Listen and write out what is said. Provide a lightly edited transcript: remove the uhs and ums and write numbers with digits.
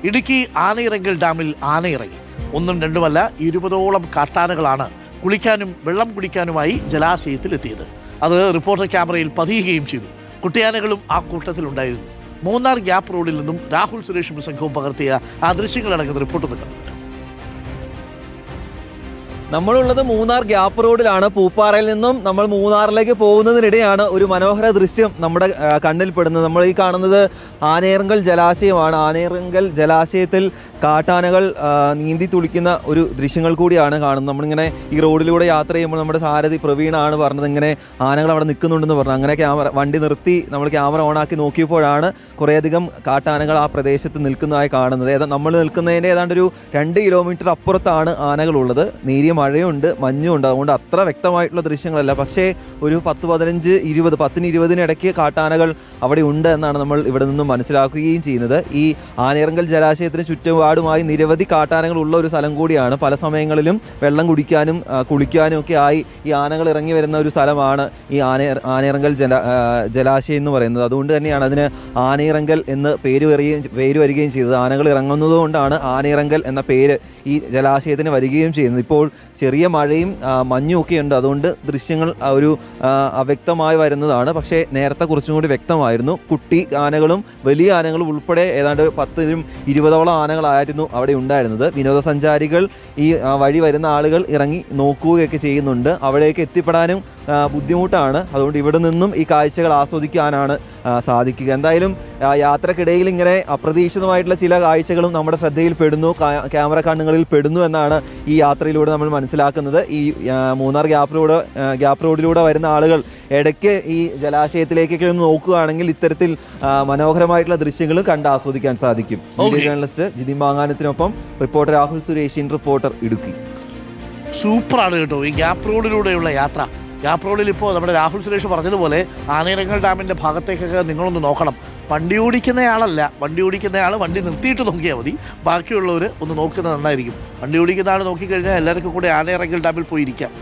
ഇടുക്കി ആനയിറങ്കൽ ഡാമിൽ ആനയിറങ്ങി. ഒന്നും രണ്ടുമല്ല 20ഓളം കാട്ടാനകളാണ് കുളിക്കാനും വെള്ളം കുടിക്കാനുമായി ജലാശയത്തിലെത്തിയത്. അത് റിപ്പോർട്ടർ ക്യാമറയിൽ പതിയുകയും ചെയ്തു. കുട്ടിയാനകളും ആ കൂട്ടത്തിലുണ്ടായിരുന്നു. മൂന്നാർ ഗ്യാപ്പ് റോഡിൽ നിന്നും രാഹുൽ സുരേഷും സംഘവും പകർത്തിയ ആ ദൃശ്യങ്ങളടങ്ങുന്ന റിപ്പോർട്ട് കണ്ടു. നമ്മളുള്ളത് മൂന്നാർ ഗ്യാപ്പ് റോഡിലാണ്. പൂപ്പാറയിൽ നിന്നും നമ്മൾ മൂന്നാറിലേക്ക് പോകുന്നതിനിടെയാണ് ഒരു മനോഹര ദൃശ്യം നമ്മുടെ കണ്ണിൽ പെടുന്നത്. നമ്മൾ ഈ കാണുന്നത് ആനയിറങ്കൽ ജലാശയമാണ്. ആനയിറങ്കൽ ജലാശയത്തിൽ കാട്ടാനകൾ നീന്തി തുളിക്കുന്ന ഒരു ദൃശ്യങ്ങൾ കൂടിയാണ് കാണുന്നത്. നമ്മളിങ്ങനെ ഈ റോഡിലൂടെ യാത്ര ചെയ്യുമ്പോൾ നമ്മുടെ സാരഥി പ്രവീണാണ് പറഞ്ഞത് ഇങ്ങനെ ആനകൾ അവിടെ നിൽക്കുന്നുണ്ടെന്ന് പറഞ്ഞു. അങ്ങനെ വണ്ടി നിർത്തി നമ്മൾ ക്യാമറ ഓണാക്കി നോക്കിയപ്പോഴാണ് കുറേയധികം കാട്ടാനകൾ ആ പ്രദേശത്ത് നിൽക്കുന്നതായി കാണുന്നത്. നമ്മൾ നിൽക്കുന്നതിൻ്റെ ഏതാണ്ട് ഒരു 2 കിലോമീറ്റർ അപ്പുറത്താണ് ആനകളുള്ളത്. നേരിയ മഴയുണ്ട്, മഞ്ഞുണ്ട്. അതുകൊണ്ട് അത്ര വ്യക്തമായിട്ടുള്ള ദൃശ്യങ്ങളല്ല. പക്ഷേ ഒരു 10-20 ഇടയ്ക്ക് കാട്ടാനകൾ അവിടെ ഉണ്ട് എന്നാണ് നമ്മൾ ഇവിടെ നിന്നും മനസ്സിലാക്കുകയും ചെയ്യുന്നത്. ഈ ആനയിറങ്കൽ ജലാശയത്തിന് ചുറ്റുപാടുമായി നിരവധി കാട്ടാനകൾ ഉള്ള ഒരു സ്ഥലം കൂടിയാണ്. പല സമയങ്ങളിലും വെള്ളം കുടിക്കാനും കുളിക്കാനും ഒക്കെ ആയി ഈ ആനകൾ ഇറങ്ങി വരുന്ന ഒരു സ്ഥലമാണ് ഈ ആനയിറങ്കൽ ജലാശയം എന്ന് പറയുന്നത്. അതുകൊണ്ട് തന്നെയാണ് അതിന് ആനയിറങ്കൽ എന്ന് പേര് വരികയും ചെയ്തത്. ആനകൾ ഇറങ്ങുന്നത് കൊണ്ടാണ് ആനയിറങ്കൽ എന്ന പേര് ഈ ജലാശയത്തിന് വരികയും ചെയ്യുന്നത്. ഇപ്പോൾ ചെറിയ മഴയും മഞ്ഞും ഒക്കെ ഉണ്ട്. അതുകൊണ്ട് ദൃശ്യങ്ങൾ ഒരു അവ്യക്തമായി വരുന്നതാണ്. പക്ഷേ നേരത്തെ കുറച്ചും കൂടി വ്യക്തമായിരുന്നു. കുട്ടി ആനകളും വലിയ ആനകളും ഉൾപ്പെടെ ഏതാണ്ട് 10-20ഓളം ആനകളായിരുന്നു അവിടെ ഉണ്ടായിരുന്നത്. വിനോദസഞ്ചാരികൾ ഈ വഴി വരുന്ന ആളുകൾ ഇറങ്ങി നോക്കുകയൊക്കെ ചെയ്യുന്നുണ്ട്. അവിടേക്ക് എത്തിപ്പെടാനും ബുദ്ധിമുട്ടാണ്. അതുകൊണ്ട് ഇവിടെ നിന്നും ഈ കാഴ്ചകൾ ആസ്വദിക്കാനാണ് സാധിക്കുക. എന്തായാലും യാത്രക്കിടയിൽ ഇങ്ങനെ അപ്രതീക്ഷിതമായിട്ടുള്ള ചില കാഴ്ചകളും നമ്മുടെ ശ്രദ്ധയിൽ പെടുന്നു, ക്യാമറ കണ്ണുകളിൽ പെടുന്നു എന്നാണ് ഈ യാത്രയിലൂടെ നമ്മൾ മനസ്സിലാക്കുന്നത്. ഈ മൂന്നാർ ഗ്യാപ്പ് റോഡിലൂടെ വരുന്ന ആളുകൾ ഇടയ്ക്ക് ഈ ജലാശയത്തിലേക്കൊക്കെ ഒന്ന് നോക്കുകയാണെങ്കിൽ ഇത്തരത്തിൽ മനോഹരമായിട്ടുള്ള ദൃശ്യങ്ങളും കണ്ട് ആസ്വദിക്കാൻ സാധിക്കും. വീഡിയോ ജേർണലിസ്റ്റ് ജിതിൻ മാങ്ങാനത്തിനൊപ്പം റിപ്പോർട്ടർ രാഹുൽ സുരേഷ്, റിപ്പോർട്ടർ ഇടുക്കി. സൂപ്പറാണ് കേട്ടോ ഈ ഗ്യാപ്പ് റോഡിലൂടെയുള്ള യാത്ര. ഗ്യാപ്പ് റോഡിൽ ഇപ്പോൾ നമ്മുടെ രാഹുൽ സുരേഷ് പറഞ്ഞതുപോലെ ആനയിറങ്കൽ ഡാമിൻ്റെ ഭാഗത്തേക്കൊക്കെ നിങ്ങളൊന്ന് നോക്കണം. വണ്ടി ഓടിക്കുന്നയാളല്ല, വണ്ടി ഓടിക്കുന്നയാൾ വണ്ടി നിർത്തിയിട്ട് നോക്കിയാൽ മതി. ബാക്കിയുള്ളവർ ഒന്ന് നോക്കുന്നത് നന്നായിരിക്കും. വണ്ടി ഓടിക്കുന്ന ആൾ നോക്കിക്കഴിഞ്ഞാൽ എല്ലാവർക്കും കൂടെ ആനയിറങ്കൽ ഡാമിൽ പോയിരിക്കാം.